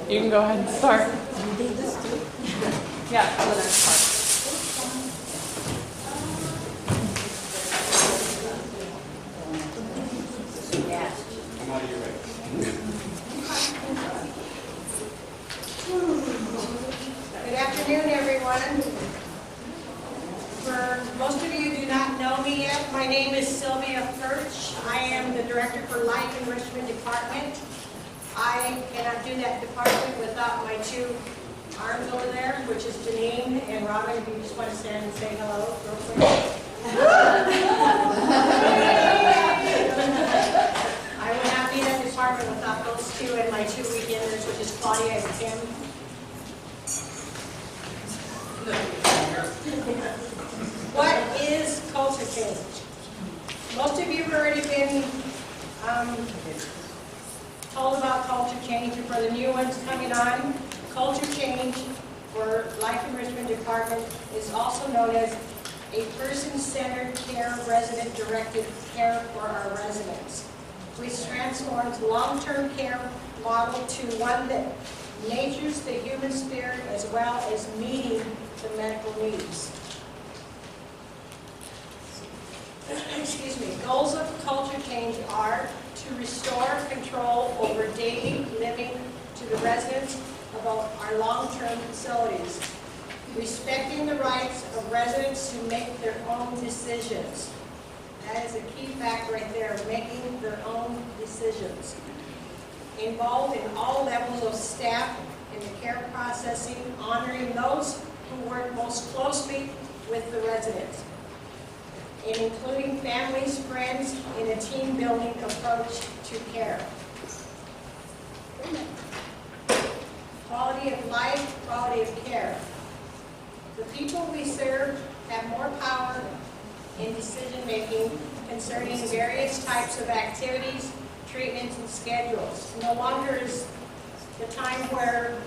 You can go ahead and start. Yeah, for the next part. Good afternoon, everyone. For most of you who do not know me yet, my name is Sylvia Furch. I am the Director for Life Enrichment Department. I cannot do that department without my two arms over there, which is Janine and Robin. If you just want to stand and say hello real quick. I would not be in that department without those two and my two weekenders, which is Claudia and Tim. What is culture change? Most of you have already been told about culture change, and for the new ones coming on, culture change for Life Enrichment Department is also known as a person-centered care, resident-directed care for our residents, which transforms long-term care model to one that nurtures the human spirit as well as meeting the medical needs. Excuse me. Goals of culture change are to restore control over daily living to the residents of our long-term facilities, respecting the rights of residents to make their own decisions. That is a key fact right there, making their own decisions. Involved in all levels of staff in the care processing, honoring those who work most closely with the residents, and including families, friends, in a team-building approach to care. Quality of life, quality of care. The people we serve have more power in decision-making concerning various types of activities, treatments, and schedules. No longer is the time where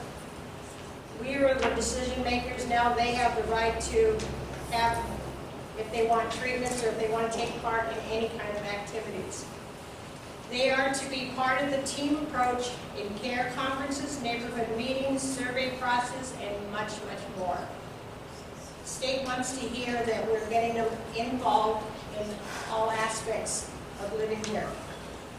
we are the decision makers. Now they have the right to have, if they want treatments or if they want to take part in any kind of activities. They are to be part of the team approach in care conferences, neighborhood meetings, survey process, and much, much more. State wants to hear that we're getting them involved in all aspects of living here.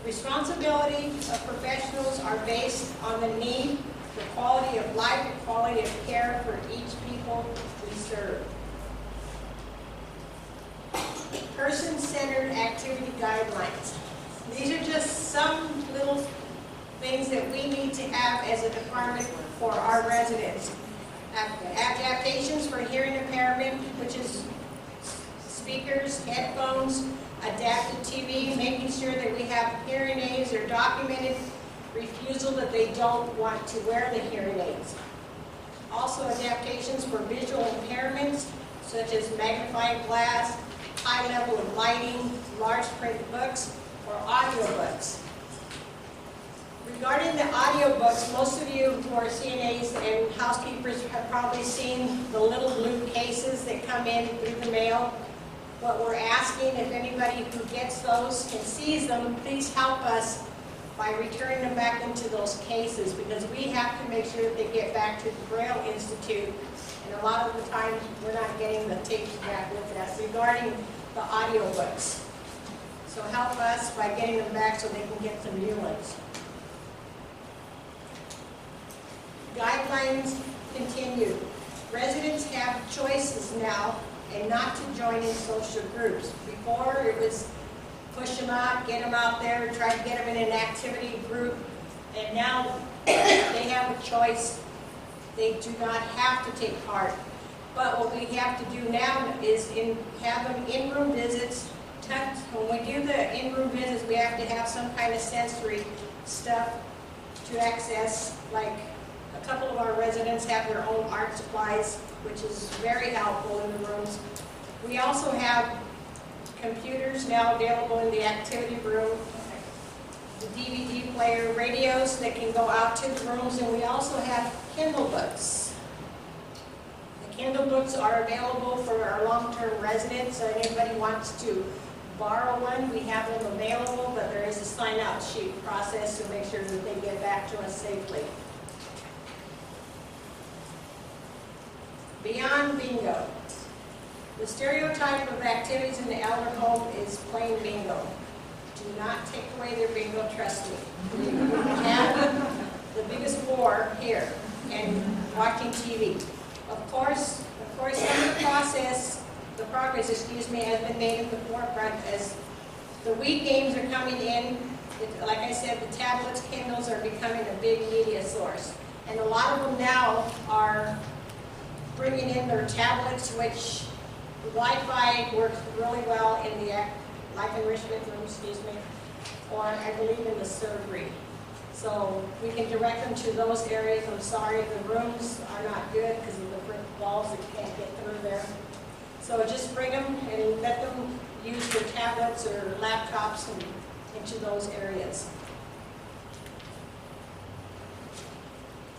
Responsibility of professionals are based on the need for quality of life and quality of care for each people we serve. Person-centered activity guidelines. These are just some little things that we need to have as a department for our residents. Adaptations for hearing impairment, which is speakers, headphones, adapted TV, making sure that we have hearing aids or documented refusal that they don't want to wear the hearing aids. Also adaptations for visual impairments, such as magnifying glass, high level of lighting, large print books, or audiobooks. Regarding the audiobooks, most of you who are CNAs and housekeepers have probably seen the little blue cases that come in through the mail. What we're asking, if anybody who gets those and sees them, please help us by returning them back into those cases, because we have to make sure that they get back to the Braille Institute. And a lot of the time, we're not getting the tapes back with us regarding the audiobooks. So help us by getting them back so they can get some new ones. Guidelines continue. Residents have choices now and not to join in social groups. Before it was push them out, get them out there, try to get them in an activity group, and now they have a choice. They do not have to take part. But what we have to do now is have them in-room visits. When we do the in-room visits, we have to have some kind of sensory stuff to access, like a couple of our residents have their own art supplies, which is very helpful in the rooms. We also have computers now available in the activity room, the DVD player, radios that can go out to the rooms, and we also have Kindle books. The Kindle books are available for our long-term residents, so anybody wants to borrow one, we have them available, but there is a sign-out sheet process to make sure that they get back to us safely. Beyond bingo. The stereotype of activities in the elder home is playing bingo. Do not take away their bingo, trust me. We have the biggest war here and watching TV. Of course, some of the progress, has been made at the forefront as the Wii games are coming in. Like I said, the tablets, Kindles are becoming a big media source. And a lot of them now are bringing in their tablets, which Wi-Fi works really well in the life enrichment room, or I believe in the surgery. So we can direct them to those areas. I'm sorry, the rooms are not good because of the brick walls that can't get through there. So just bring them and let them use their tablets or laptops into those areas.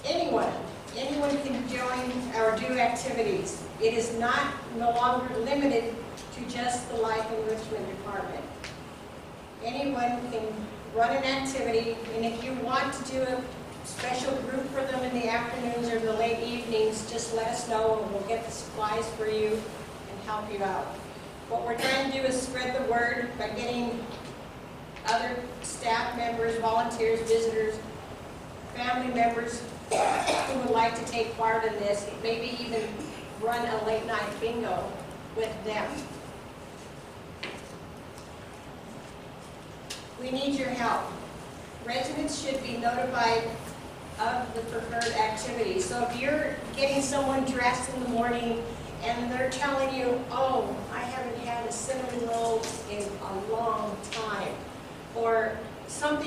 Anyone can join or do activities. It is no longer limited to just the life enrichment department. Anyone can run an activity, and if you want to do a special group for them in the afternoons or the late evenings, just let us know and we'll get the supplies for you and help you out. What we're trying to do is spread the word by getting other staff members, volunteers, visitors, family members who would like to take part in this, maybe even run a late night bingo with them. We need your help. Residents should be notified of the preferred activities. So if you're getting someone dressed in the morning and they're telling you, oh, I haven't had a cinnamon roll in a long time, or some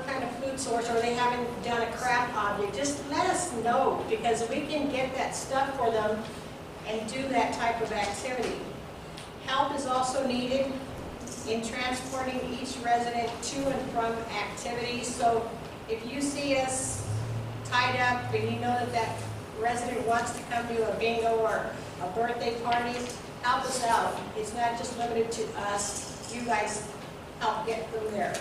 kind of food source, or they haven't done a craft object, just let us know, because we can get that stuff for them and do that type of activity. Help is also needed in transporting each resident to and from activities. So if you see us tied up and you know that resident wants to come to a bingo or a birthday party, help us out. It's not just limited to us. You guys help get them there.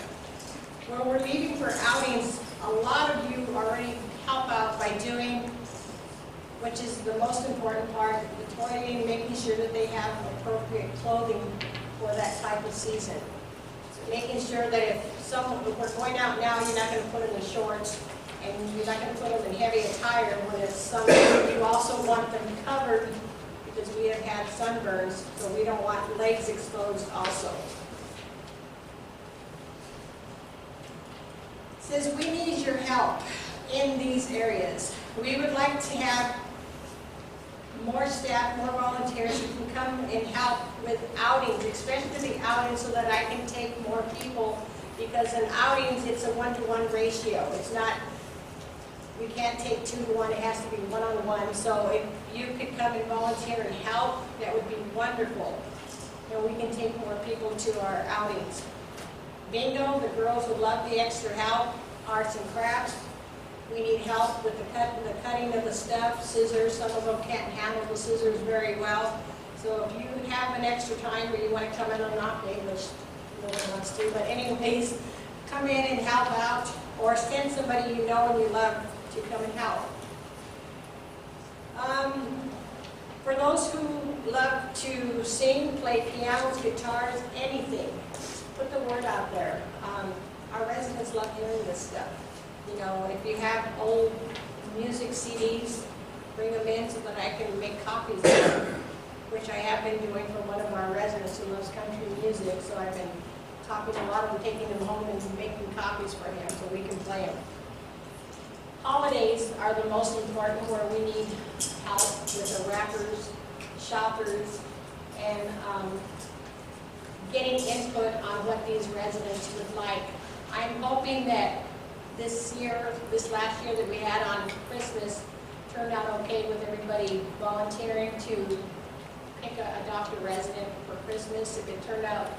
When we're leaving for outings, a lot of you already help out by doing, which is the most important part, the toileting, making sure that they have appropriate clothing for that type of season. So making sure that if we're going out now, you're not going to put them in shorts, and you're not going to put them in heavy attire when it's summer. You also want them covered, because we have had sunburns, so we don't want legs exposed also. It says we need your help in these areas. We would like to have more staff, more volunteers who can come and help with outings, especially the outings, so that I can take more people, because in outings it's a 1-to-1 ratio. It's not, we can't take 2-to-1, it has to be 1-on-1. So if you could come and volunteer and help, that would be wonderful. And we can take more people to our outings. Bingo, the girls would love the extra help. Arts and crafts, we need help with the cutting of the stuff. Scissors, some of them can't handle the scissors very well. So if you have an extra time or you want to come in on an off day, which no one wants to, but anyways, come in and help out, or send somebody you know and you love to come and help. For those who love to sing, play pianos, guitars, anything, put the word out there. Our residents love hearing this stuff. You know, if you have old music CDs, bring them in so that I can make copies of them, which I have been doing for one of our residents who loves country music. So I've been copying a lot of them, taking them home and making copies for him so we can play them. Holidays are the most important, where we need help with the wrappers, shoppers, and getting input on what these residents would like. I'm hoping that this last year that we had on Christmas turned out okay with everybody volunteering to adopt a resident for Christmas. If it turned out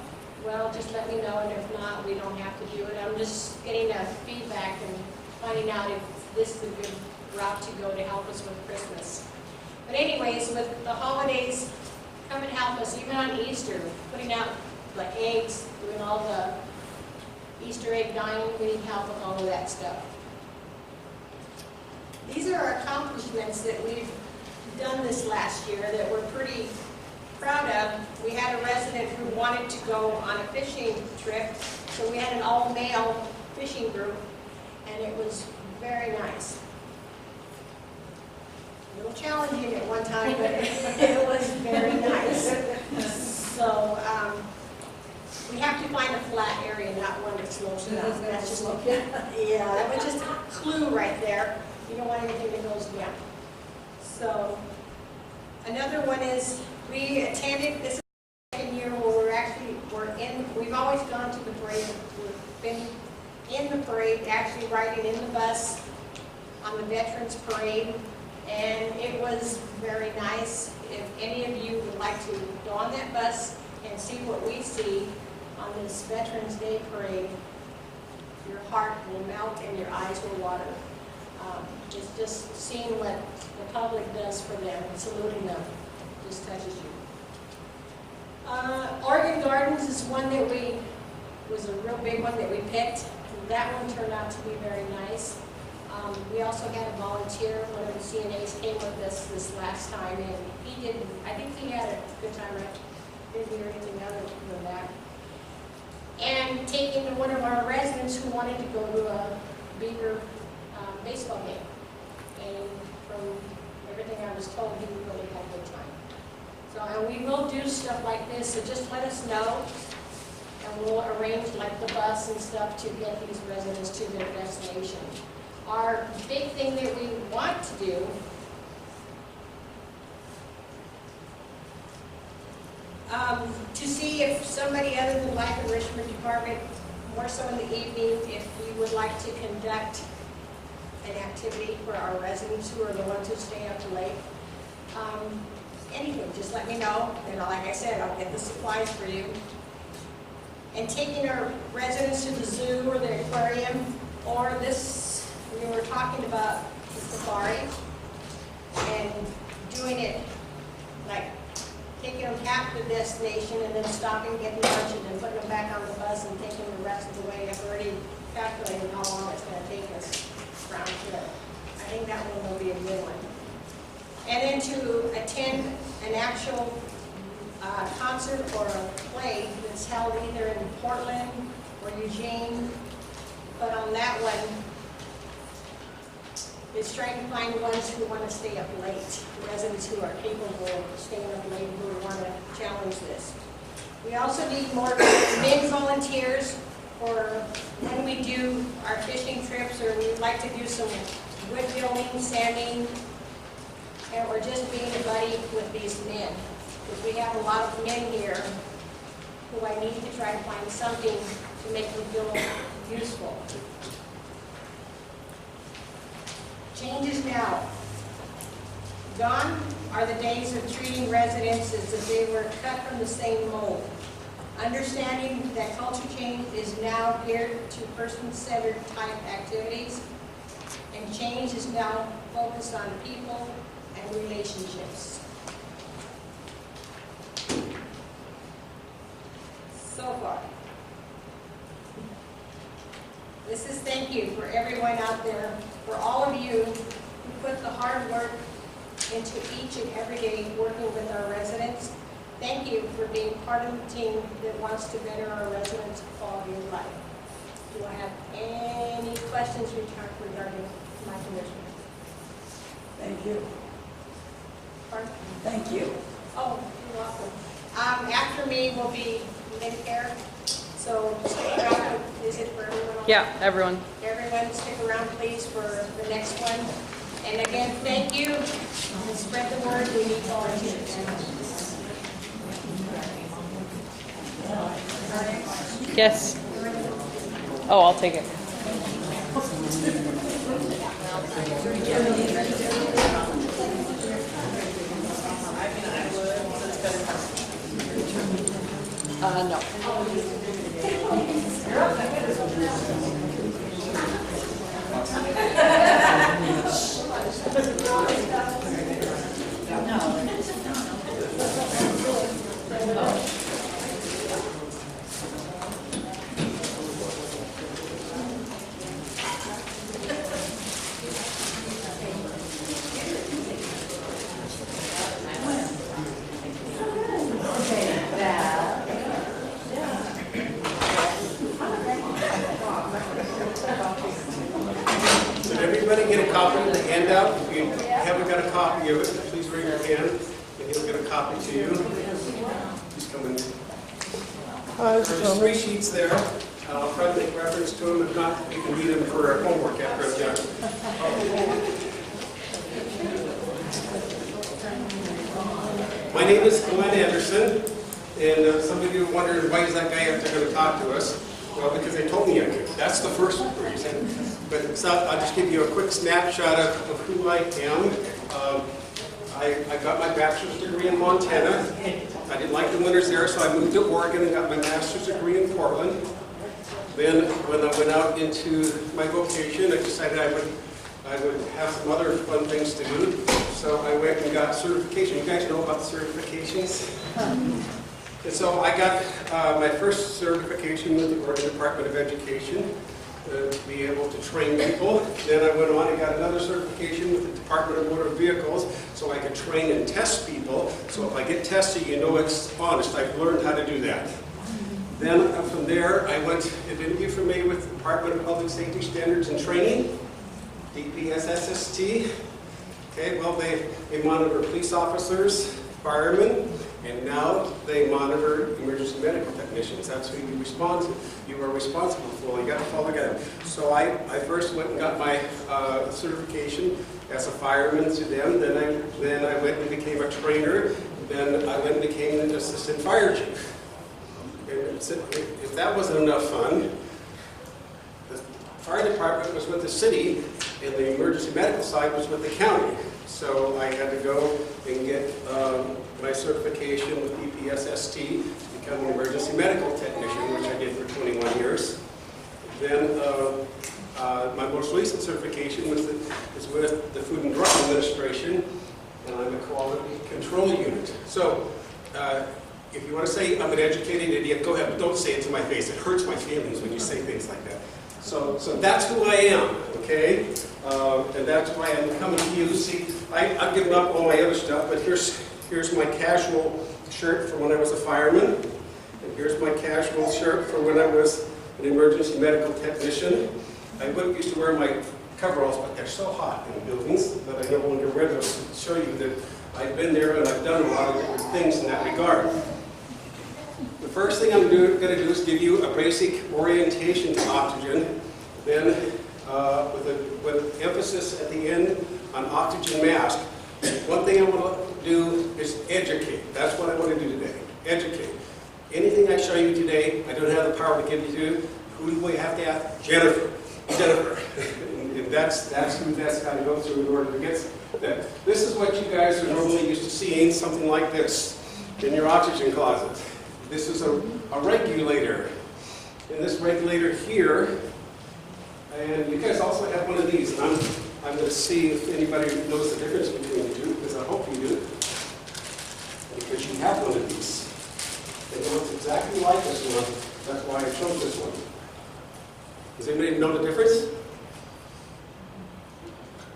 well, just let me know, and if not, we don't have to do it. I'm just getting a feedback and finding out if this is a good route to go to help us with Christmas. But anyways, with the holidays, come and help us, even on Easter, putting out the eggs, doing all the Easter egg dyeing. We need help with all of that stuff. These are our accomplishments that we've done this last year that we're pretty proud of. We had a resident who wanted to go on a fishing trip, so we had an all-male fishing group, and it was very nice. A little challenging at one time, but it was very nice. So we have to find a flat area, not one that slopes down. That's just yeah, that was just a clue right there. You don't want anything that goes down. So another one is we attended, this is the second year where we've always gone to the parade. We've been in the parade, actually riding in the bus on the Veterans Parade, and it was very nice. If any of you would like to go on that bus and see what we see on this Veterans Day parade, your heart will melt and your eyes will water. It's just seeing what the public does for them and saluting them just touches you. Oregon Gardens is one that was a real big one that we picked. That one turned out to be very nice. We also had a volunteer, one of the CNAs came with us this last time, and I think he had a good time. I didn't hear anything other than that. And taking one of our residents who wanted to go to a Beaver baseball game. And from everything I was told, he really had a good time. So, and we will do stuff like this, so just let us know, and we'll arrange like the bus and stuff to get these residents to their destination. Our big thing that we want to do to see if somebody other than Life Enrichment Department, more so in the evening, if we would like to conduct an activity for our residents who are the ones who stay up late. Anything, just let me know, and like I said, I'll get the supplies for you. And taking our residents to the zoo or the aquarium, or this, we were talking about the safari, and doing it like taking them half to the destination and then stopping, getting lunch, and then putting them back on the bus and taking the rest of the way. I've already calculated how long it's going to take us round trip. I think that one will be a good one. And then to attend an actual concert or a play that's held either in Portland or Eugene, but on that one, is trying to find ones who want to stay up late, residents who are capable of staying up late who want to challenge this. We also need more men volunteers for when we do our fishing trips, or we'd like to do some wood building, sanding, or just being a buddy with these men. Because we have a lot of men here who I need to try to find something to make them feel useful. Changes now. Gone are the days of treating residents as if they were cut from the same mold. Understanding that culture change is now geared to person-centered type activities, and change is now focused on people and relationships. So far. This is thank you for everyone out there, for all of you who put the hard work into each and every day working with our residents. Thank you for being part of the team that wants to better our residents' quality of life. Do I have any questions regarding my commission? Thank you. Pardon? Thank you. Oh, you're welcome. After me will be Lincare. So stick around. Is it for everyone else? Yeah, everyone. Everyone stick around, please, for the next one. And again, thank you. And spread the word. We need volunteers. Yes. Oh, I'll take it. No. copy of the handout. If you haven't got a copy of it, please raise your hand and he'll get a copy to you. Please come in. There's 3 sheets there. I'll try to make reference to them. If not, you can read them for homework after I'm done. My name is Glenn Anderson, and some of you are wondering why is that guy up there going to talk to us? Well, because they told me I could. That's the first reason. But so I'll just give you a quick snapshot of who I am. I got my bachelor's degree in Montana. I didn't like the winters there, so I moved to Oregon and got my master's degree in Portland. Then, when I went out into my vocation, I decided I would have some other fun things to do. So I went and got certification. You guys know about certifications? And so I got my first certification with the Oregon Department of Education to be able to train people. Then I went on and got another certification with the Department of Motor Vehicles so I could train and test people. So if I get tested, you know it's honest. I've learned how to do that. Then from there, I went, if any of you are familiar with the Department of Public Safety Standards and Training, DPSSST. Okay, well, they monitor police officers, firemen, and now they monitor emergency medical technicians. That's who you are responsible for. You got to follow that. So I first went and got my certification as a fireman to them. Then I went and became a trainer. Then I went and became an assistant fire chief. And if that wasn't enough fun, the fire department was with the city, and the emergency medical side was with the county. So I had to go and get my certification with DPSST to become an emergency medical technician, which I did for 21 years. Then my most recent certification is with the Food and Drug Administration, and I'm a quality control unit. So if you want to say I'm an educated idiot, go ahead, but don't say it to my face. It hurts my feelings when you say things like that. So that's who I am, okay? And that's why I'm coming to you. See, I've given up all my other stuff, but here's my casual shirt from when I was a fireman. And here's my casual shirt from when I was an emergency medical technician. I used to wear my coveralls, but they're so hot in the buildings that I no longer wear those to show you that I've been there and I've done a lot of different things in that regard. The first thing I'm going to do is give you a basic orientation to oxygen, then with emphasis at the end on oxygen mask. One thing I want to do is educate. That's what I want to do today, educate. Anything I show you today, I don't have the power to give you to. Who do we have to ask? Jennifer. And that's who that's got to go through in order to get that. This is what you guys are normally used to seeing, something like this in your oxygen closet. This is a regulator. And this regulator here, and you guys also have one of these, and I'm going to see if anybody knows the difference between the two, because I hope you do, because you have one of these. It looks exactly like this one. That's why I chose this one. Does anybody know the difference?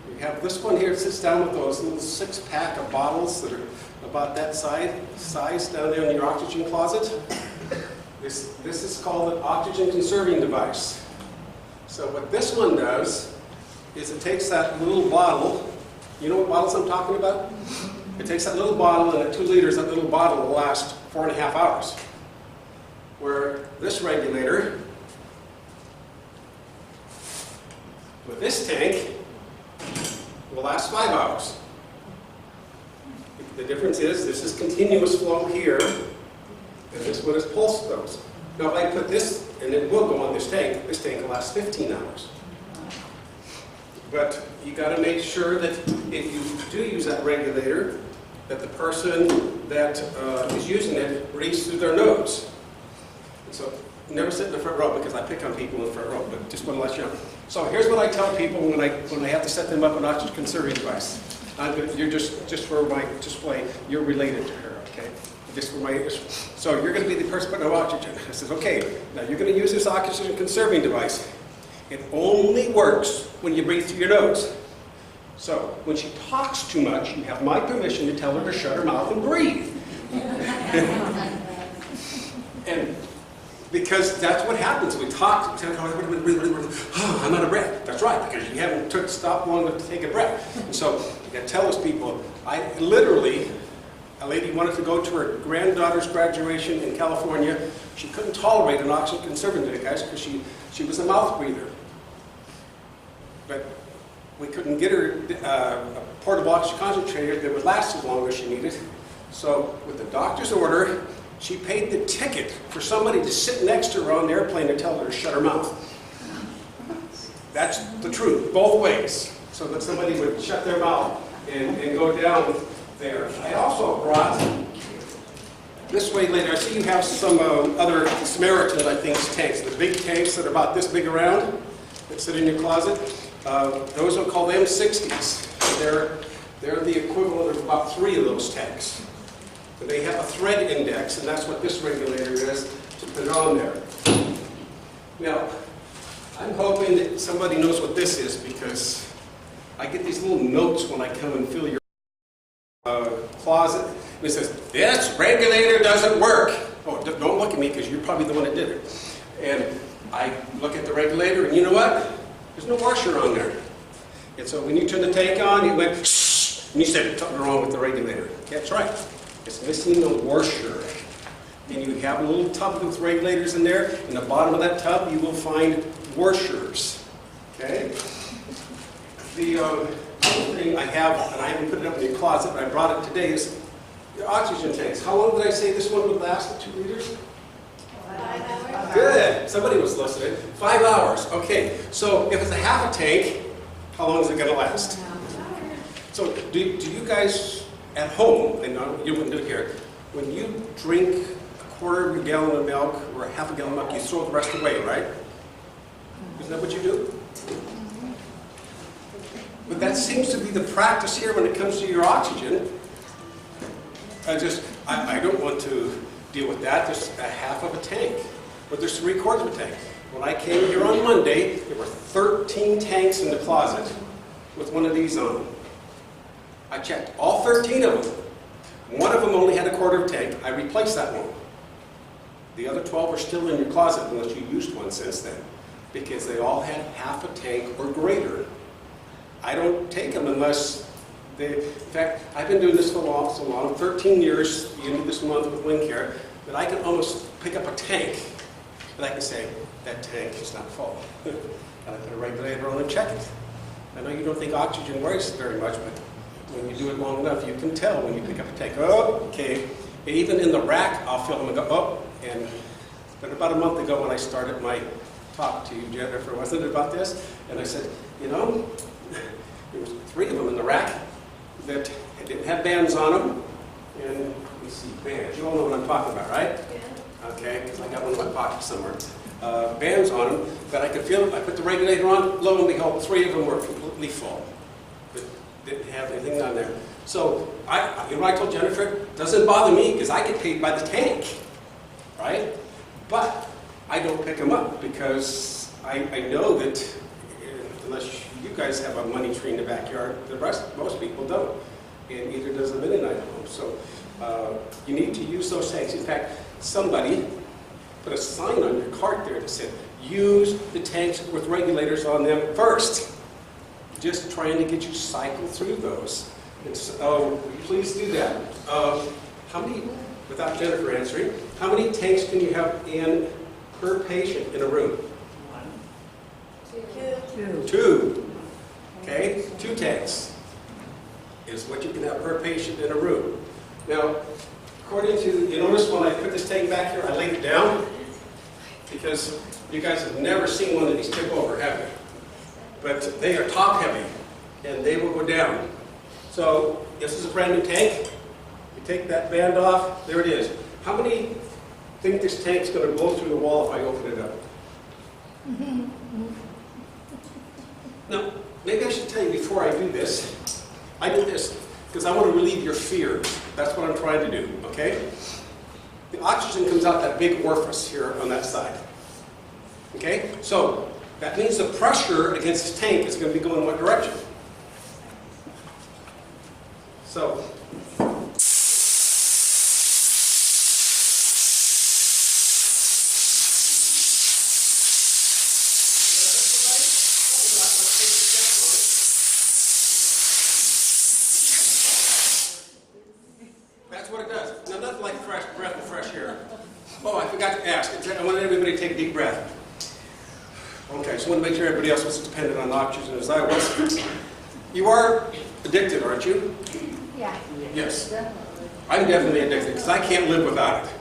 You have this one here. It sits down with those little 6-pack of bottles that are about that size down there in your oxygen closet. This is called an oxygen conserving device. So what this one does is it takes that little bottle. You know what bottles I'm talking about? It takes that little bottle, and at 2 liters, that little bottle will last 4.5 hours. Where this regulator, with this tank, will last 5 hours. The difference is this is continuous flow here, and this one is pulse flows. Now if I put this, and it will go on this tank will last 15 hours. But you got to make sure that if you do use that regulator, that the person that is using it breathes through their nose. And so never sit in the front row because I pick on people in the front row, but just want to let you know. So here's what I tell people when I have to set them up an oxygen conserving device. You're just for my display, you're related to her, okay? So you're going to be the person putting no oxygen. I says, okay, now you're going to use this oxygen conserving device. It only works when you breathe through your nose. So when she talks too much, you have my permission to tell her to shut her mouth and breathe. And because that's what happens. We talk, I'm out of breath. That's That's right, because you haven't stopped long enough to take a breath. And so you got to tell those people, a lady wanted to go to her granddaughter's graduation in California. She couldn't tolerate an oxygen conservative, guys, because she was a mouth breather. But we couldn't get her a portable oxygen concentrator that would last as long as she needed. So with the doctor's order, she paid the ticket for somebody to sit next to her on the airplane to tell her to shut her mouth. That's the truth, both ways. So that somebody would shut their mouth and go down there. I also brought this way later. I see you have some other Samaritans, I think, tanks. The big tanks that are about this big around that sit in your closet. Those are called M60s. They're the equivalent of about 3 of those tanks. And they have a thread index, and that's what this regulator is to put it on there. Now, I'm hoping that somebody knows what this is, because I get these little notes when I come and fill your closet. And it says, this regulator doesn't work. Oh, don't look at me, because you're probably the one that did it. And I look at the regulator, and you know what? There's no washer on there. And so when you turn the tank on, it went, shh, and you said, something wrong with the regulator. That's right. It's missing a washer. And you have a little tub with regulators in there. In the bottom of that tub, you will find washers. Okay? The other thing I have, and I haven't put it up in your closet, but I brought it today, is your oxygen tanks. How long did I say this one would last? 2 liters? 5 hours. Good. Somebody was listening. 5 hours. Okay. So if it's a half a tank, how long is it going to last? So do you guys at home, and you wouldn't do it here, when you drink a quarter of a gallon of milk or a half a gallon of milk, you throw the rest away, right? Isn't that what you do? But that seems to be the practice here when it comes to your oxygen. I don't want to deal with that. There's a half of a tank, but there's 3/4 of a tank. When I came here on Monday, there were 13 tanks in the closet with one of these on them. I checked all 13 of them. One of them only had a 1/4 of a tank. I replaced that one. The other 12 are still in your closet unless you used one since then, because they all had half a tank or greater. I don't take them unless in fact, I've been doing this for so long, 13 years, the end of this month with Lincare, that I can almost pick up a tank, and I can say, that tank is not full. And I put a regulator on and check it. I know you don't think oxygen works very much, but when you do it long enough, you can tell when you pick up a tank. Oh, okay. And even in the rack, I'll fill them and go, oh. But about a month ago when I started my talk to you, Jennifer, wasn't it about this? And I said, you know, there was 3 of them in the rack that didn't have bands on them. And let me see, bands. You all know what I'm talking about, right? Yeah. Okay, because I got one in my pocket somewhere. Bands on them, but I could feel it. I put the regulator on, lo and behold, 3 of them were completely full. But didn't have anything on there. So, you know what I told Jennifer? It doesn't bother me because I get paid by the tank, right? But I don't pick them up because I know that unless you guys have a money tree in the backyard, most people don't. And either does the Mennonite home. So you need to use those tanks. In fact, somebody put a sign on your cart there that said, use the tanks with regulators on them first. Just trying to get you cycled through those. And so, will you please do that? How many, without Jennifer answering, how many tanks can you have in per patient in a room? 2. 2. Okay, 2 tanks is what you can have per patient in a room. Now, according to, you notice when I put this tank back here, I laid it down because you guys have never seen one of these tip over, have you? But they are top heavy and they will go down. So this is a brand new tank. You take that band off, there it is. How many think this tank's going to blow through the wall if I open it up? Now, maybe I should tell you before I do this, I do this because I want to relieve your fears. That's what I'm trying to do, okay? The oxygen comes out that big orifice here on that side. Okay? So, that means the pressure against this tank is going to be going in what direction? So, That's what it does. Now, nothing like fresh breath and fresh air. Oh, I forgot to ask. I want everybody to take a deep breath. Okay, so I want to make sure everybody else was dependent on oxygen as I was. You are addicted, aren't you? Yeah. Yes. I'm definitely addicted because I can't live without it.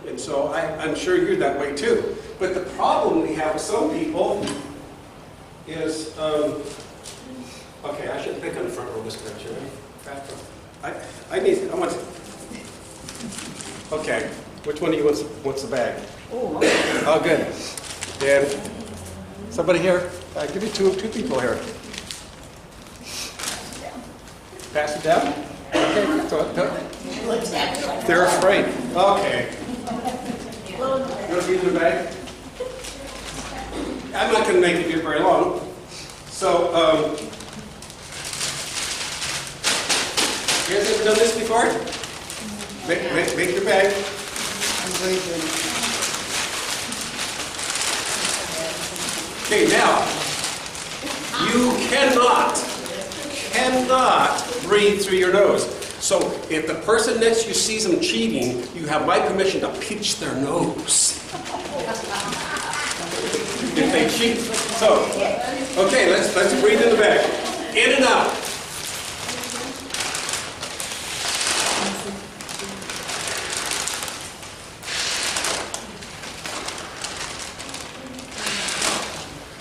And so I'm sure you're that way too. But the problem we have with some people is, okay, I should pick on the front row this time, should I? I want to, okay, which one of you wants the bag? Oh, good. Dan, somebody here? Give me two people here. Pass it down? Okay, they're afraid. Okay. You want to give them a bag? I'm not going to make it here very long. So, you guys ever done this before? Make your bag. Okay, now, you cannot breathe through your nose. So if the person next to you sees them cheating, you have my permission to pinch their nose. If they cheat. So, okay, let's breathe in the bag. In and out.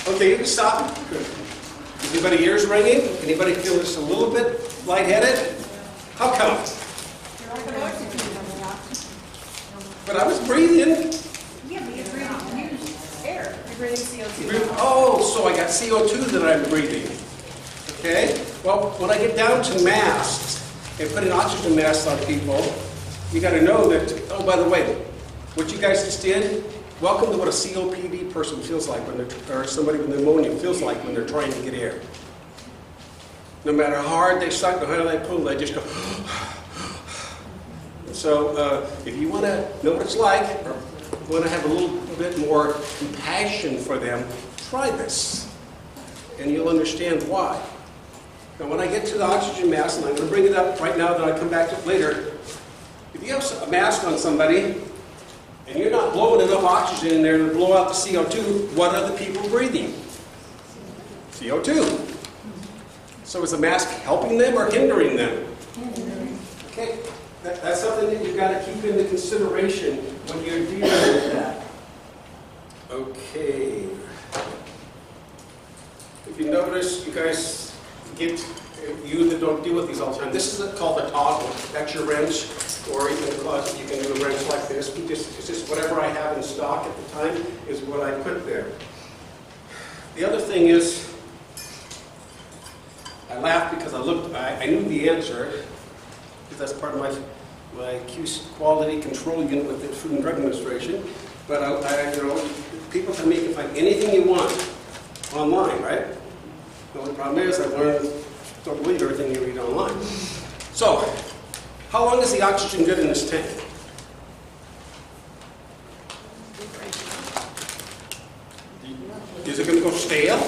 Okay, you can stop. Good. Is anybody ears ringing? Anybody feel just a little bit lightheaded? How come? But I was breathing. Yeah, but you're breathing air. You're breathing CO2. Oh, so I got CO2 that I'm breathing. Okay? Well, when I get down to masks and putting oxygen masks on people, you got to know that, oh, by the way, what you guys just did, welcome to what a COPD person feels like when they're, or somebody with pneumonia feels like when they're trying to get air. No matter how hard they suck, no matter how they pull, they just go. So if you want to know what it's like, or want to have a little bit more compassion for them, try this. And you'll understand why. Now when I get to the oxygen mask, and I'm going to bring it up right now, then I'll come back to it later. If you have a mask on somebody, and you're not blowing enough oxygen in there to blow out the CO2, what are the people breathing? CO2. So is the mask helping them or hindering them? Okay, that's something that you've got to keep into consideration when you're dealing with that. Okay. If you notice, you guys get, you that don't deal with these all the time, this is called a toggle. That's your wrench, or even in the closet you can do a wrench like this. It's just whatever I have in stock at the time is what I put there. The other thing is, I laughed because I knew the answer, because that's part of my quality control unit with the Food and Drug Administration. But you know, people tell me you can find anything you want online, right? The only problem is I've learned don't believe everything you read online. So, how long is the oxygen good in this tank? Is it going to go stale?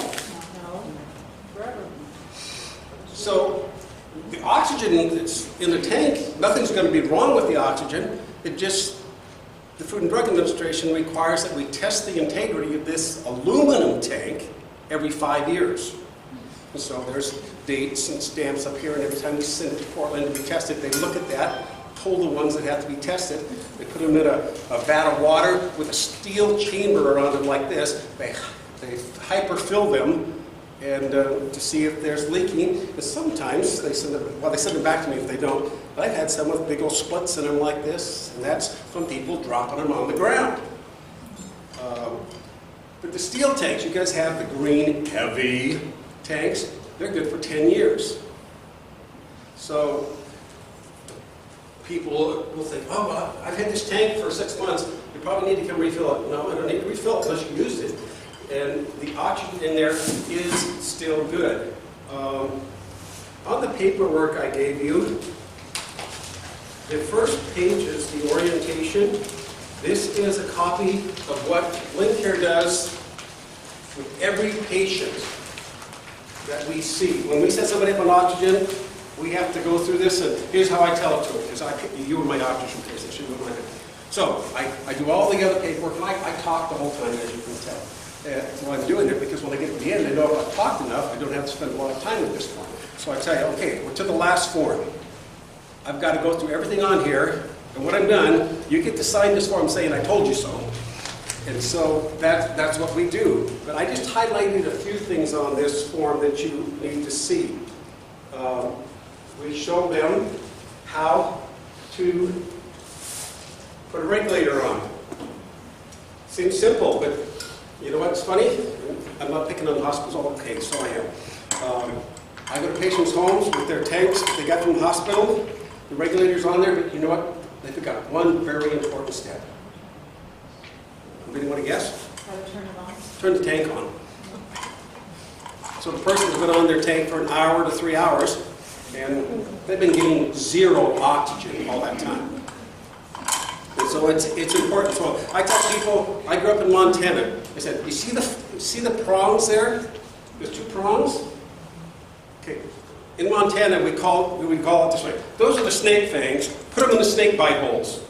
So, the oxygen that's in the tank, nothing's going to be wrong with the oxygen. It just, the Food and Drug Administration requires that we test the integrity of this aluminum tank every 5 years. And so there's dates and stamps up here, and every time we send it to Portland to be tested, they look at that, pull the ones that have to be tested, they put them in a vat of water with a steel chamber around them like this. They hyperfill them and to see if there's leaking. And sometimes they send them, well, they send them back to me if they don't. But I've had some with big old splits in them like this, and that's from people dropping them on the ground. But the steel tanks, you guys have the green, heavy tanks. They're good for 10 years. So people will think, oh, well, I've had this tank for 6 months. You probably need to come refill it. No, I don't need to refill it unless you used it. And the oxygen in there is still good. On the paperwork I gave you, the first page is the orientation. This is a copy of what Lincare does with every patient. that we see. When we set somebody up on oxygen, we have to go through this, and here's how I tell it to them, because you were my oxygen patient, she was mine. So I do all the other paperwork, and I talk the whole time, as you can tell. While I'm doing it, because when I get to the end, I know if I've talked enough, I don't have to spend a lot of time with this form. So I tell you, okay, we're to the last form. I've got to go through everything on here, and when I'm done, you get to sign this form saying I told you so. And so that's what we do. But I just highlighted a few things on this form that you need to see. We show them how to put a regulator on. Seems simple, but you know what's funny? I'm not picking on hospitals. Oh, okay, so I am. I go to patients' homes with their tanks they got from the hospital. The regulator's on there, but you know what? They forgot one very important step. Anybody want to guess? How to turn it on? Turn the tank on. So the person's been on their tank for an hour to 3 hours, and they've been getting 0 oxygen all that time. And so it's important. So I tell people, I grew up in Montana. I said, you see the prongs there? There's 2 prongs. Okay. In Montana, we call it this way. Those are the snake fangs. Put them in the snake bite holes.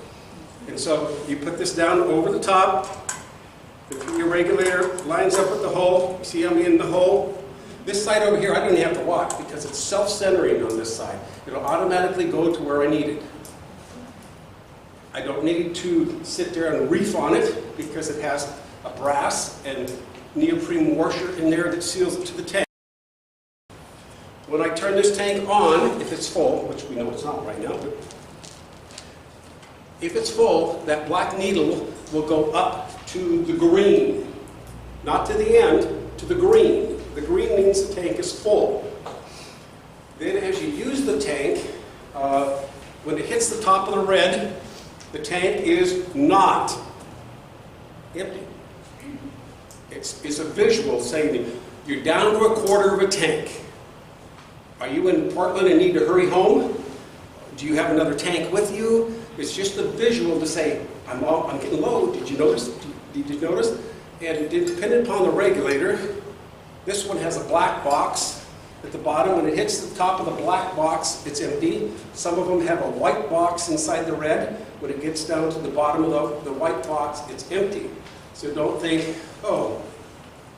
And so you put this down over the top. Your regulator lines up with the hole. You see I'm in the hole? This side over here, I don't even have to watch because it's self-centering on this side. It'll automatically go to where I need it. I don't need to sit there and reef on it because it has a brass and neoprene washer in there that seals it to the tank. When I turn this tank on, if it's full, which we know it's not right now, but if it's full, that black needle will go up to the green. Not to the end, to the green. The green means the tank is full. Then as you use the tank, when it hits the top of the red, the tank is not empty. It's a visual saying you're down to 1/4 of a tank. Are you in Portland and need to hurry home? Do you have another tank with you? It's just a visual to say, I'm getting low. Did you notice? Did you notice? And depending upon the regulator, this one has a black box at the bottom. When it hits the top of the black box, it's empty. Some of them have a white box inside the red. When it gets down to the bottom of the white box, it's empty. So don't think, oh,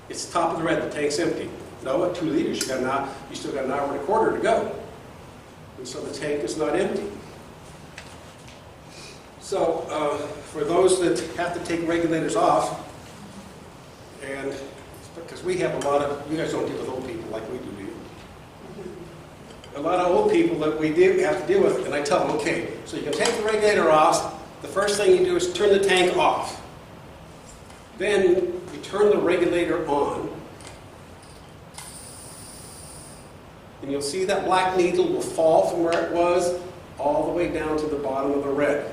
it's the top of the red, the tank's empty. No, at 2 liters, you still got an hour and 1/4 to go. And so the tank is not empty. So for those that have to take regulators off, and because we have a lot of, you guys don't deal with old people like we do you? A lot of old people that we have to deal with, and I tell them, okay, so you can take the regulator off. The first thing you do is turn the tank off. Then you turn the regulator on. And you'll see that black needle will fall from where it was all the way down to the bottom of the red.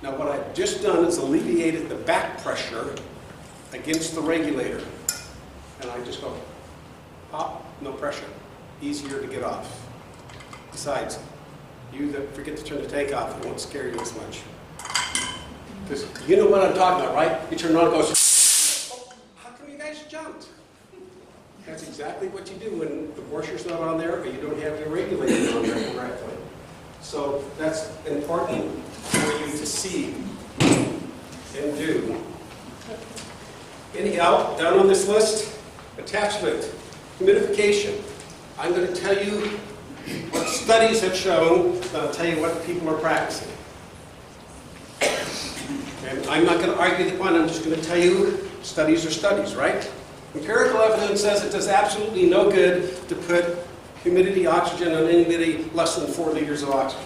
Now what I've just done is alleviated the back pressure against the regulator. And I just go, pop, no pressure. Easier to get off. Besides, you that forget to turn the tank off, it won't scare you as much. Because you know what I'm talking about, right? You turn it on and it goes, oh, how come you guys jumped? That's exactly what you do when the washer's not on there or you don't have your regulator on there correctly. So that's important for you to see and do. Anyhow, down on this list, attachment, humidification. I'm going to tell you what studies have shown, and I'll tell you what people are practicing. And I'm not going to argue the point, I'm just going to tell you studies are studies, right? Empirical evidence says it does absolutely no good to put humidity oxygen on anybody less than 4 liters of oxygen.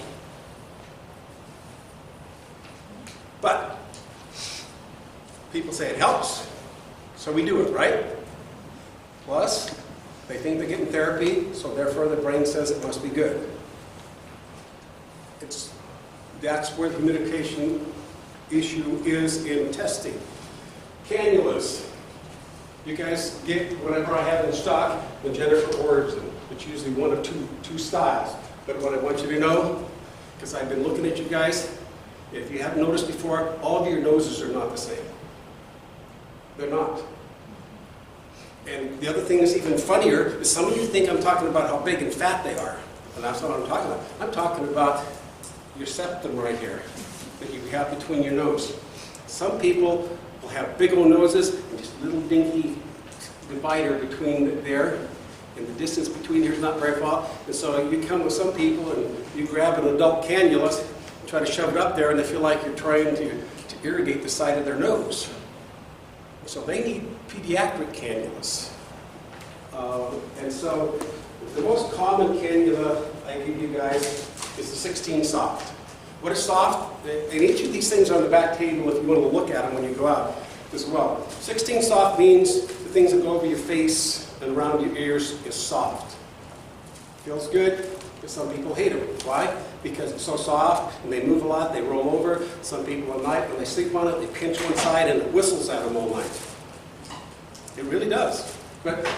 But people say it helps, so we do it, right? Plus, they think they're getting therapy, so therefore the brain says it must be good. That's where the humidification issue is in testing. Cannulas. You guys get whatever I have in stock when Jennifer orders them. It's usually one of two styles. But what I want you to know, because I've been looking at you guys, if you haven't noticed before, all of your noses are not the same. They're not. And the other thing that's even funnier is some of you think I'm talking about how big and fat they are. And that's not what I'm talking about. I'm talking about your septum right here that you have between your nose. Some people will have big old noses and just little dinky divider between there, and the distance between here is not very far. And so you come with some people and you grab an adult cannula and try to shove it up there, and they feel like you're trying to irrigate the side of their nose. So they need pediatric cannulas. And so the most common cannula I give you guys is the 16 soft. What is soft? And each of these things are on the back table if you want to look at them when you go out as well. 16 soft means the things that go over your face and around your ears is soft. Feels good, but some people hate them. Why? Because it's so soft and they move a lot, they roll over. Some people at night, when they sleep on it, they pinch one side and it whistles at them all night. It really does. But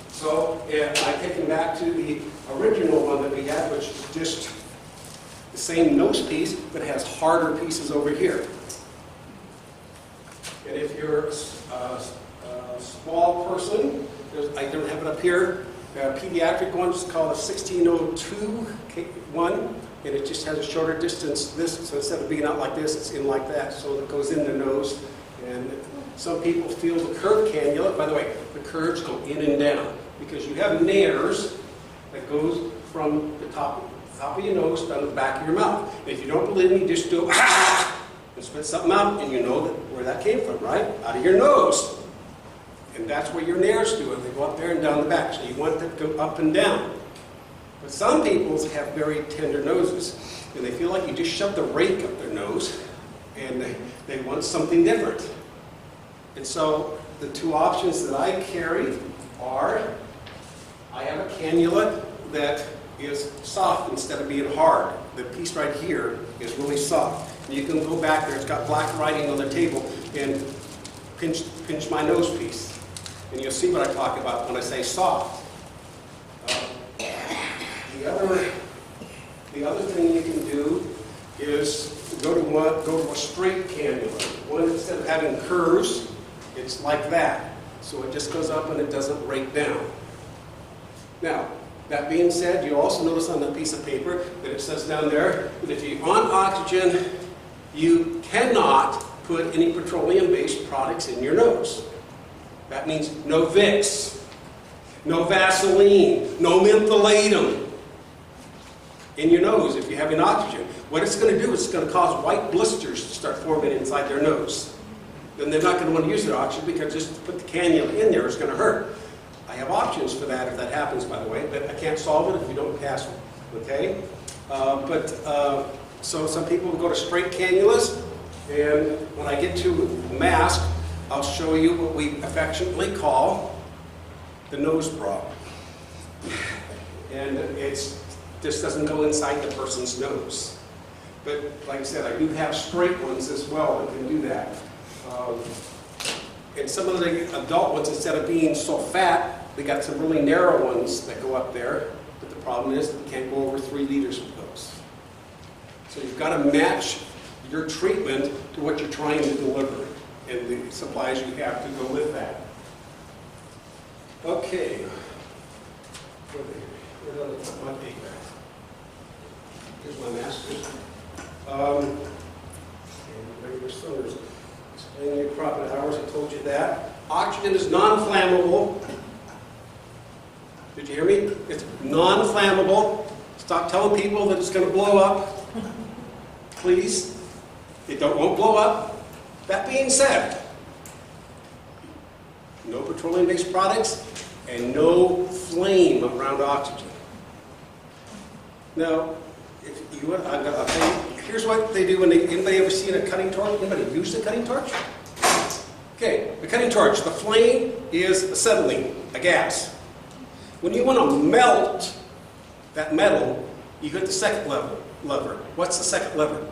so I take them back to the original one that we had, which is just the same nose piece, but it has harder pieces over here. And if you're a small person, I don't have it up here, a pediatric one is called a 1602 one, and it just has a shorter distance. This, so instead of being out like this, it's in like that, so it goes in the nose. And some people feel the curved cannula. By the way, the curves go in and down because you have nares that goes from the top of your nose down to the back of your mouth. And if you don't believe me, just do and spit something out, and you know where that came from, right? Out of your nose. And that's where your nares do it. They go up there and down the back. So you want them to go up and down. But some people have very tender noses, and they feel like you just shove the rake up their nose, and they want something different. And so the two options that I carry are, I have a cannula that is soft instead of being hard. The piece right here is really soft. And you can go back there, it's got black writing on the table, and pinch my nose piece. And you'll see what I talk about when I say soft. The other thing you can do is go to a straight cannula. One, instead of having curves, it's like that. So it just goes up and it doesn't rake down. Now, that being said, you also notice on that piece of paper that it says down there that if you're on oxygen, you cannot put any petroleum-based products in your nose. That means no Vicks, no Vaseline, no mentholatum in your nose if you're having oxygen. What it's going to do is it's going to cause white blisters to start forming inside their nose. Then they're not going to want to use their oxygen because just to put the cannula in there is going to hurt. I have options for that if that happens, by the way, but I can't solve it if you don't pass it, okay? So some people will go to straight cannulas, and when I get to mask, I'll show you what we affectionately call the nose bra. And this doesn't go inside the person's nose. But like I said, I do have straight ones as well that can do that. And some of the adult ones, instead of being so fat, they got some really narrow ones that go up there. But the problem is that you can't go over 3 liters with those. So you've got to match your treatment to what you're trying to deliver and the supplies you have to go with that. Okay. Where did I put my paper? Here's my mask. And regular cylinders. Explaining your profit hours, I told you that. Oxygen is non-flammable. Did you hear me? It's non-flammable. Stop telling people that it's going to blow up. Please. It won't blow up. That being said, no petroleum-based products and no flame around oxygen. Now, if you want, I'll tell you, here's what they do when anybody ever seen a cutting torch? Anybody use a cutting torch? Okay, the cutting torch, the flame is acetylene, a gas. When you want to melt that metal, you hit the second lever. What's the second lever?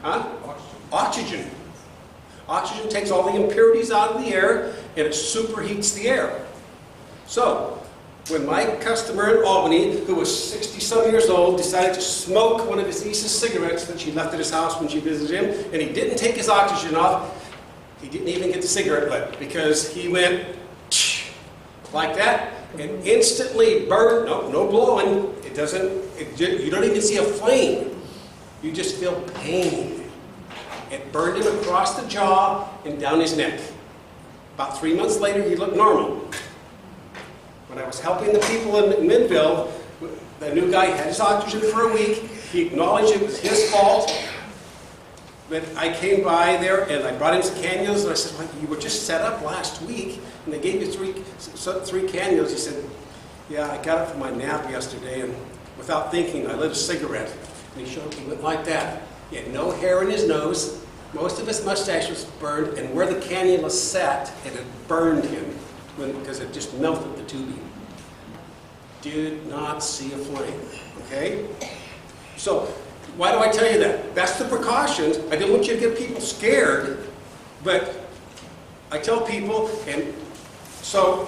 Huh? Oxygen. Oxygen takes all the impurities out of the air and it superheats the air. So, when my customer in Albany, who was 60-some years old, decided to smoke one of his Aces cigarettes that she left at his house when she visited him, and he didn't take his oxygen off, he didn't even get the cigarette lit because he went like that, and instantly burn. No blowing. It doesn't. You don't even see a flame. You just feel pain. It burned him across the jaw and down his neck. About 3 months later, he looked normal. When I was helping the people in Minville, the new guy had his oxygen for a week. He acknowledged it was his fault. But I came by there and I brought him some cannulas and I said, well, you were just set up last week and they gave you three cannulas. He said, yeah, I got it from my nap yesterday and without thinking I lit a cigarette. And he went like that. He had no hair in his nose. Most of his mustache was burned, and where the cannula sat, it had burned him because it just melted the tubing. Did not see a flame, okay? So, why do I tell you that? That's the precautions. I didn't want you to get people scared, but I tell people, and so,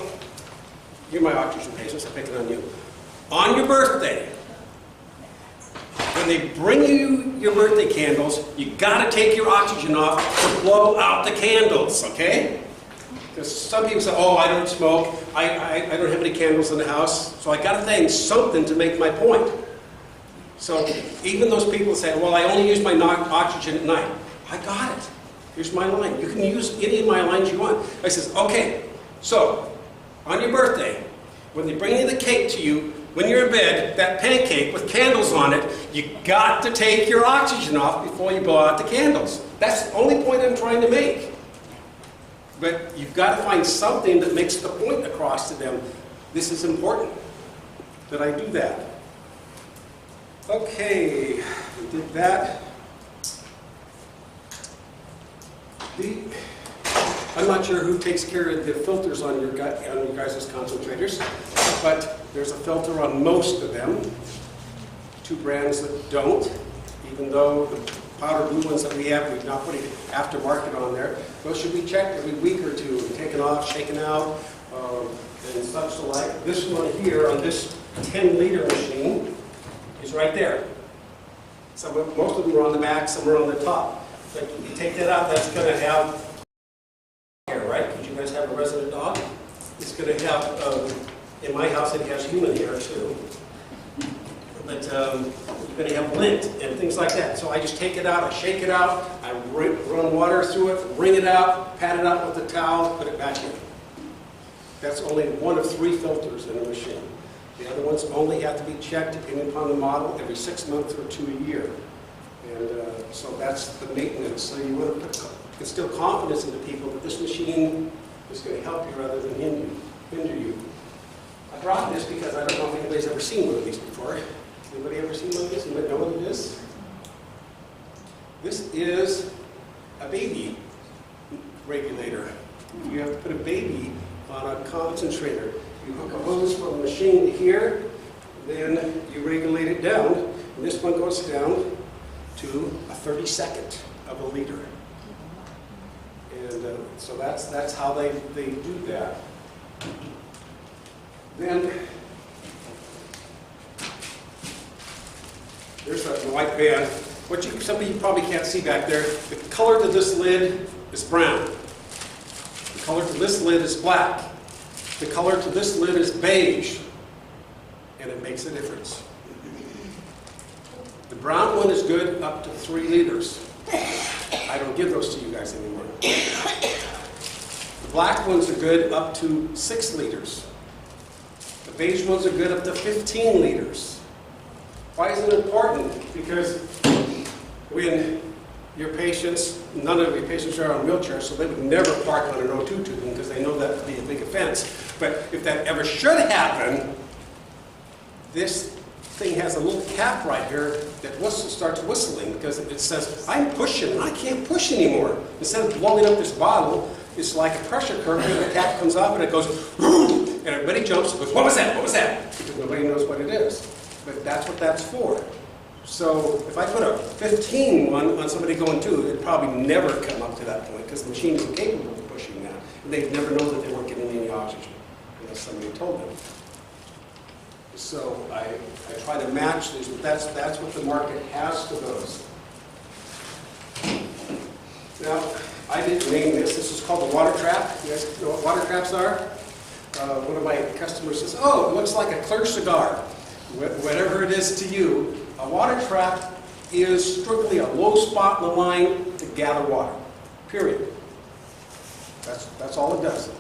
you're my oxygen patients, I'm picking on you. On your birthday, when they bring you your birthday candles, you got to take your oxygen off to blow out the candles, okay? Because some people say, oh, I don't smoke, I don't have any candles in the house, so I got to think something to make my point. So even those people say, well, I only use my oxygen at night. I got it. Here's my line. You can use any of my lines you want. I says, okay, so on your birthday, when they bring you the cake to you, when you're in bed, that pancake with candles on it, you got to take your oxygen off before you blow out the candles. That's the only point I'm trying to make. But you've got to find something that makes the point across to them. This is important that I do that. Okay, we did that. I'm not sure who takes care of the filters on your guys' concentrators, but there's a filter on most of them. 2 brands that don't, even though the powder blue ones that we have, we've not put aftermarket on there. Those should be checked every week or two, taken off, shaken out, and such like. This one here on this 10-liter machine is right there. Most of them are on the back, some are on the top. But you take that out, that's going to have hair, right? Because you guys have a resident dog. It's going to have, in my house it has human hair too. But you're going to have lint and things like that. So I just take it out, I shake it out, I run water through it, wring it out, pat it out with a towel, put it back in. That's only one of 3 filters in a machine. The other ones only have to be checked, depending upon the model, every 6 months or 2 a year. And so that's the maintenance. So you want to instill confidence into people that this machine is going to help you rather than hinder you. I brought this because I don't know if anybody's ever seen one of these before. Anybody ever seen one of these? Anybody know what it is? This is a baby regulator. You have to put a baby on a concentrator. You hook a hose from the machine to here, then you regulate it down, and this one goes down to a 32nd of a liter. And so that's how they do that. Then there's the white band. Some of you probably can't see back there. The color to this lid is brown. The color to this lid is black. The color to this lid is beige. And it makes a difference. The brown one is good up to 3 liters. I don't give those to you guys anymore. The black ones are good up to 6 liters. The beige ones are good up to 15 liters. Why is it important? Because when your patients, none of your patients are on wheelchairs, so they would never park on an O2 tubing because they know that would be a big offense. But if that ever should happen, this thing has a little cap right here that starts whistling because it says, I'm pushing and I can't push anymore. Instead of blowing up this bottle, it's like a pressure curve and the cap comes up and it goes, and everybody jumps and goes, what was that? What was that? Because nobody knows what it is. But that's what that's for. So if I put a 15 one on somebody going 2, it'd probably never come up to that point because the machine isn't capable of pushing that. And they'd never know that they weren't getting any oxygen unless somebody told them. So I try to match these, but that's what the market has for those. Now, I didn't name this. This is called the water trap. You guys know what water traps are? one of my customers says, oh, it looks like a clear cigar. Whatever it is to you, a water trap is strictly a low spot in the line to gather water, period. That's all it does.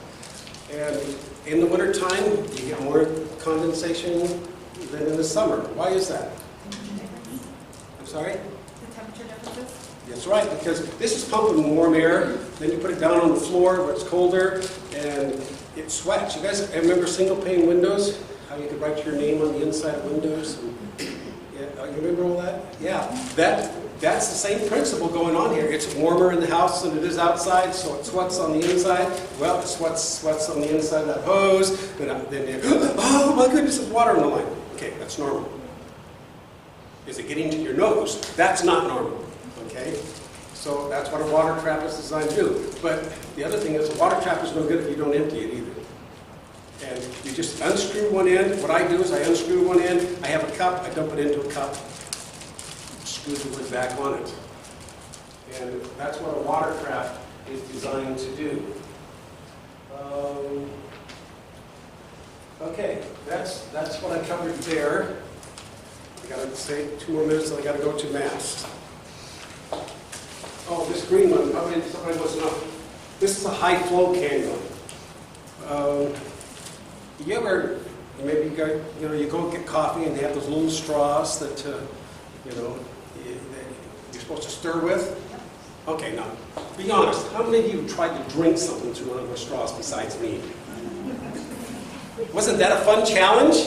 And in the wintertime, you get more condensation than in the summer. Why is that? I'm sorry? The temperature differences? That's right, because this is pumping warm air, then you put it down on the floor where it's colder, and it sweats. You guys remember single pane windows? How you could write your name on the inside of windows? Yeah, you remember all that? Yeah, that's the same principle going on here. It's warmer in the house than it is outside, so it sweats on the inside. Well, it sweats on the inside of that hose, then oh my goodness, there's water in the line. Okay, that's normal. Is it getting to your nose? That's not normal, okay? So that's what a water trap is designed to do. But the other thing is a water trap is no good if you don't empty it either. And you just unscrew one end. What I do is I unscrew one end, I have a cup, I dump it into a cup, screw the lid back on it. And that's what a water trap is designed to do. Okay, that's what I covered there. I gotta say 2 more minutes and I gotta go to mass. Oh, this green one, probably somebody wants to know. This is a high flow cannula. You ever, maybe you go get coffee and they have those little straws that, you're supposed to stir with? Okay, now, be honest, how many of you tried to drink something through one of those straws besides me? Wasn't that a fun challenge?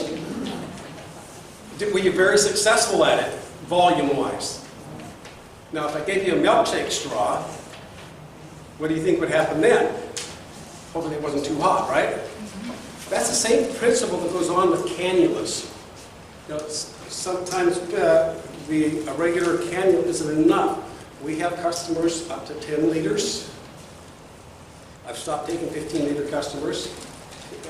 Were you very successful at it, volume-wise? Now, if I gave you a milkshake straw, what do you think would happen then? Hopefully it wasn't too hot, right? That's the same principle that goes on with cannulas. Sometimes a regular cannula isn't enough. We have customers up to 10 liters. I've stopped taking 15-liter customers.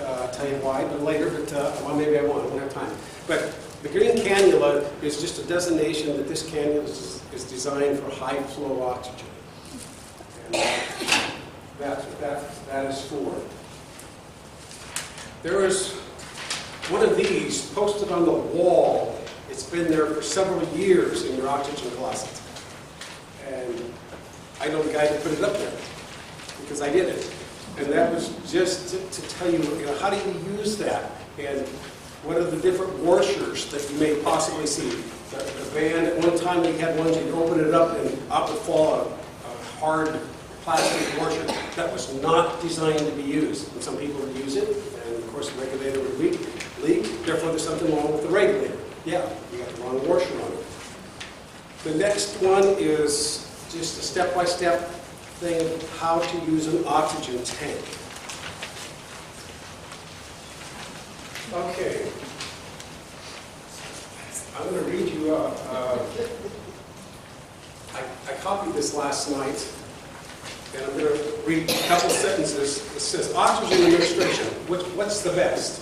I'll tell you why, but later. But well, maybe I won't. I won't have time. But the green cannula is just a designation that this cannula is designed for high flow oxygen. And that's what that is for. There is one of these posted on the wall. It's been there for several years in your oxygen closet. And I know the guy that put it up there because I did it. And that was just to tell you, how do you use that? And what are the different washers that you may possibly see? The van, at one time we had ones, you'd open it up and out would fall a hard plastic washer that was not designed to be used. And some people would use it, and of course the regulator would leak. Therefore there's something wrong with the regulator. Yeah, you got the wrong washer on it. The next one is just a step-by-step thing of how to use an oxygen tank. Okay. I'm going to read you I copied this last night, and I'm going to read a couple sentences. It says, oxygen administration, what's the best?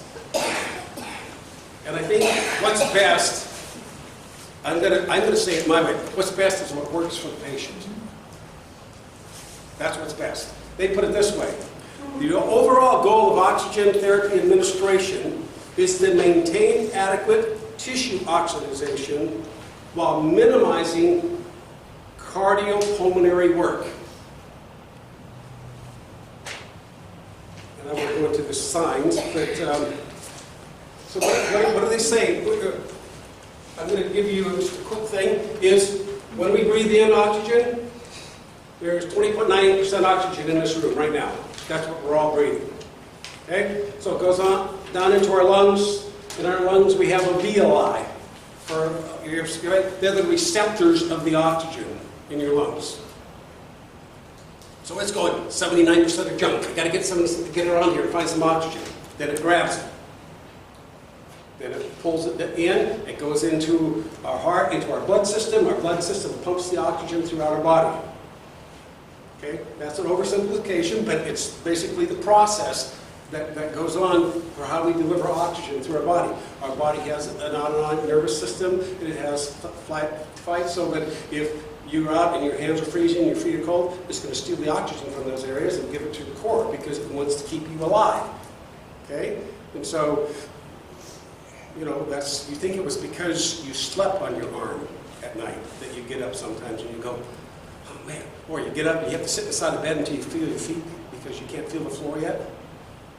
And I think what's best, I'm going to say it my way. What's best is what works for the patient. That's what's best. They put it this way. The overall goal of oxygen therapy administration is to maintain adequate tissue oxygenation while minimizing cardiopulmonary work. And I won't go into the signs, but so what do they say? I'm going to give you just a quick thing, is when we breathe in oxygen, there's 20.9% oxygen in this room right now. That's what we're all breathing. Okay? So it goes on down into our lungs. In our lungs we have alveoli. They're the receptors of the oxygen in your lungs. So it's going 79% of junk. I've got to get something to get around here to find some oxygen. Then it grabs it. Then it pulls it in. It goes into our heart, into our blood system. Our blood system pumps the oxygen throughout our body. Okay? That's an oversimplification, but it's basically the process that goes on for how we deliver oxygen through our body. Our body has an autonomic nervous system, and it has fight, so that if you're out and your hands are freezing, your feet are cold, it's going to steal the oxygen from those areas and give it to the core because it wants to keep you alive. Okay? And so, you know, you think it was because you slept on your arm at night that you get up sometimes and you go, oh man, or you get up and you have to sit beside the bed until you feel your feet because you can't feel the floor yet.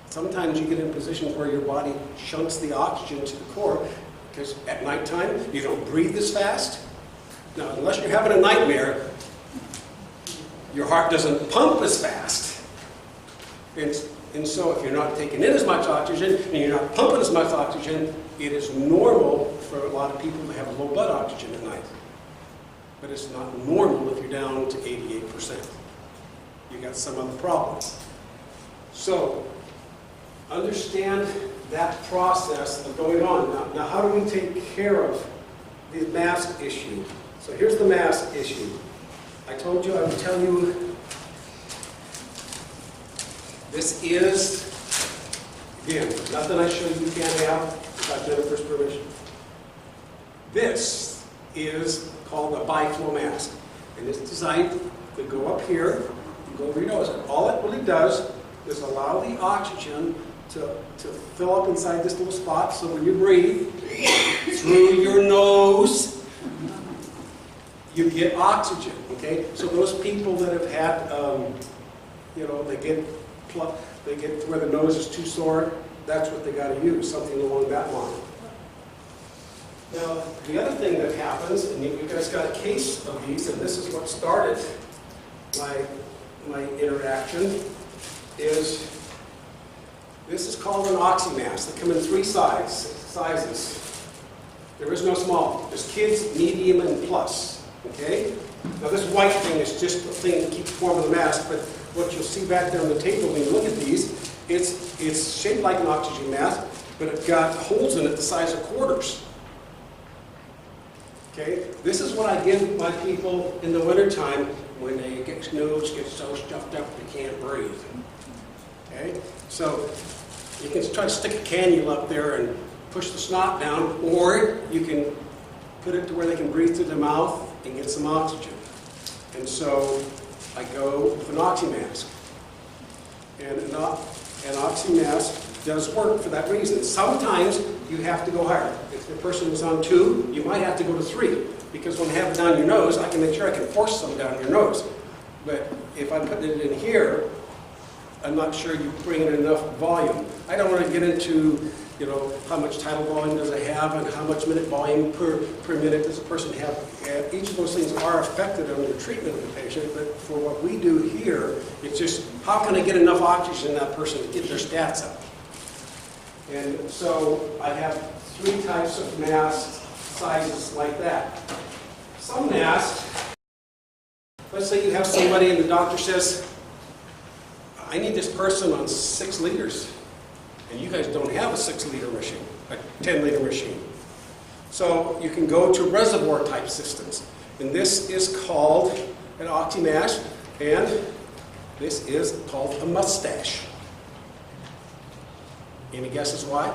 Sometimes you get in positions where your body shunts the oxygen to the core because at nighttime you don't breathe as fast. Now, unless you're having a nightmare, your heart doesn't pump as fast. And so if you're not taking in as much oxygen and you're not pumping as much oxygen, it is normal for a lot of people to have low blood oxygen at night. But it's not normal if you're down to 88%. You got some other problems. So, understand that process of going on. Now how do we take care of the mask issue? So here's the mask issue. I told you I would tell you this is, again, nothing I show you can't have without Jennifer's permission. This is called a biflow mask. And it's designed to go up here and go over your nose. And all it really does is allow the oxygen to fill up inside this little spot, so when you breathe through your nose, you get oxygen, okay? So those people that have had, you know, they get where the nose is too sore, that's what they got to use, something along that line. Now, the other thing that happens, and you guys got a case of these, and this is what started my interaction, is this is called an oxy mask. They come in 3 sizes. There is no small. There's kids, medium, and plus. Okay? Now this white thing is just the thing that keeps forming the mask, but what you'll see back there on the table when you look at these, it's shaped like an oxygen mask, but it's got holes in it the size of quarters. Okay? This is what I give my people in the wintertime when they get so stuffed up they can't breathe. Okay? So you can try to stick a cannula up there and push the snot down, or you can put it to where they can breathe through their mouth and get some oxygen. And so I go with an oxy mask. And an oxy mask does work for that reason. Sometimes you have to go higher. If the person was on 2, you might have to go to 3, because when I have it down your nose, I can make sure I can force some down your nose. But if I'm putting it in here, I'm not sure you bring in enough volume. I don't want to get into, you know, how much tidal volume does it have and how much minute volume per minute does a person have. And each of those things are affected on the treatment of the patient, but for what we do here, it's just how can I get enough oxygen in that person to get their stats up. And so I have 3 types of masks, sizes like that. Some masks, let's say you have somebody and the doctor says, I need this person on 6 liters. And you guys don't have a 6-liter machine, a 10-liter machine. So you can go to reservoir type systems. And this is called an oxy mask, and this is called a mustache. Any guesses why?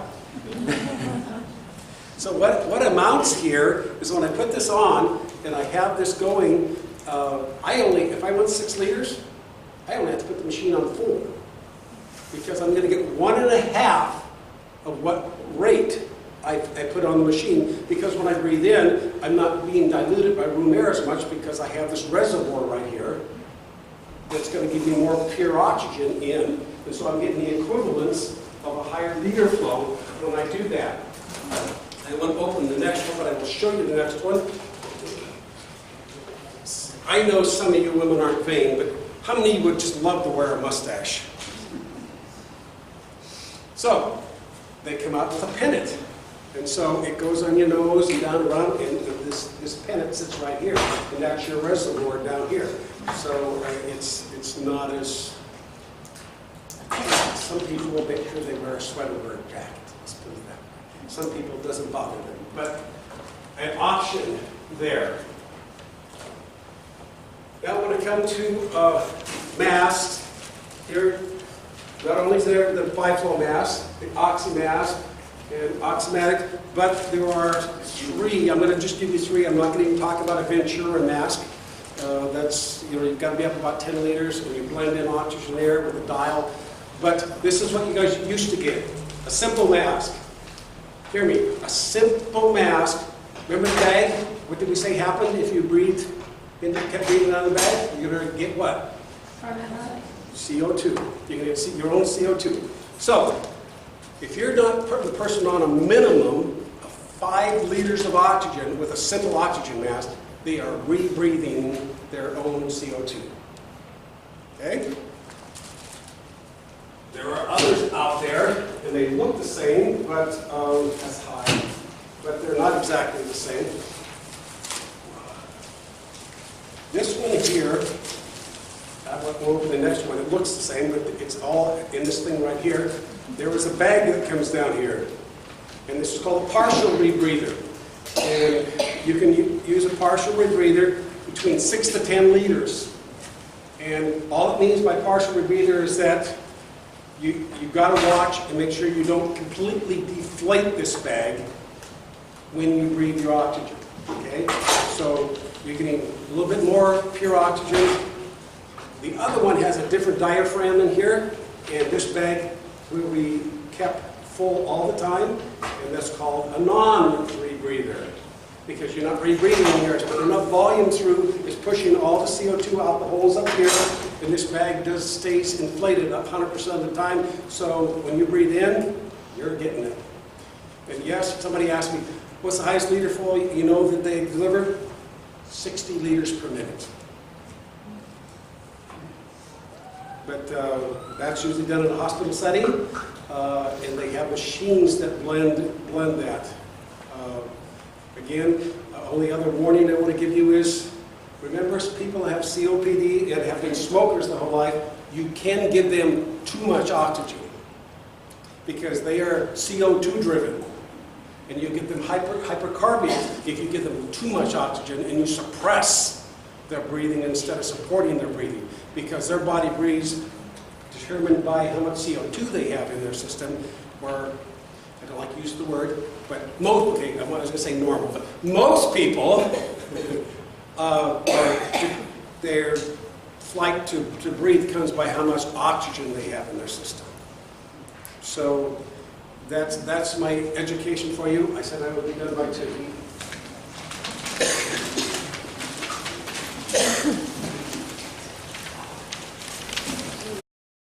So what amounts here is when I put this on and I have this going, if I want 6 liters, I only have to put the machine on full, because I'm going to get 1.5 of what rate I put on the machine, because when I breathe in, I'm not being diluted by room air as much because I have this reservoir right here that's going to give me more pure oxygen in, and so I'm getting the equivalence of a higher liter flow when I do that. I won't open the next one, but I will show you the next one. I know some of you women aren't vain, but how many of you would just love to wear a mustache? So, they come out with a pennant. And so it goes on your nose and down around, and this pennant sits right here. And that's your reservoir down here. So it's not as... Some people will make sure they wear a sweater jacket. Let's put it that way. Some people it doesn't bother them. But an option there. Now when it comes to masks, here, not only is there the biflow mask, the oxy mask, and oxymatic, but there are 3. I'm going to just give you 3. I'm not going to even talk about a Ventura mask. That's, you know, you've got to be up about 10 liters, and you blend in oxygen air with a dial. But this is what you guys used to get. A simple mask. Hear me, a simple mask. Remember the bag? What did we say happened if you breathed, kept breathing out of the bag? You're going to get what? CO2. You're going to get your own CO2. So, if you're not the person on a minimum of 5 liters of oxygen with a simple oxygen mask, they are rebreathing their own CO2. Okay? There are others out there, and they look the same, but as high, but they're not exactly the same. This one here, I won't go over the next one. It looks the same, but it's all in this thing right here. There is a bag that comes down here, and this is called a partial rebreather. And you can use a partial rebreather between 6 to 10 liters. And all it means by partial rebreather is that you've got to watch and make sure you don't completely deflate this bag when you breathe your oxygen. Okay? So you're getting a little bit more pure oxygen. The other one has a different diaphragm in here, and this bag will be kept full all the time, and that's called a non-rebreather. Because you're not rebreathing in here, it's putting enough volume through, it's pushing all the CO2 out the holes up here, and this bag stays inflated up 100% of the time, so when you breathe in, you're getting it. And yes, somebody asked me, what's the highest liter flow you know that they deliver? 60 liters per minute. But that's usually done in a hospital setting, and they have machines that blend that. Again, only other warning I want to give you is, remember people that have COPD and have been smokers their whole life, you can give them too much oxygen because they are CO2 driven. And you get them hypercarbia if you give them too much oxygen and you suppress their breathing instead of supporting their breathing, because their body breathes determined by how much CO2 they have in their system, or I don't like to use the word, but most, okay, I was going to say normal, but most people, their flight to breathe comes by how much oxygen they have in their system. So that's my education for you. I said I would be done by 2.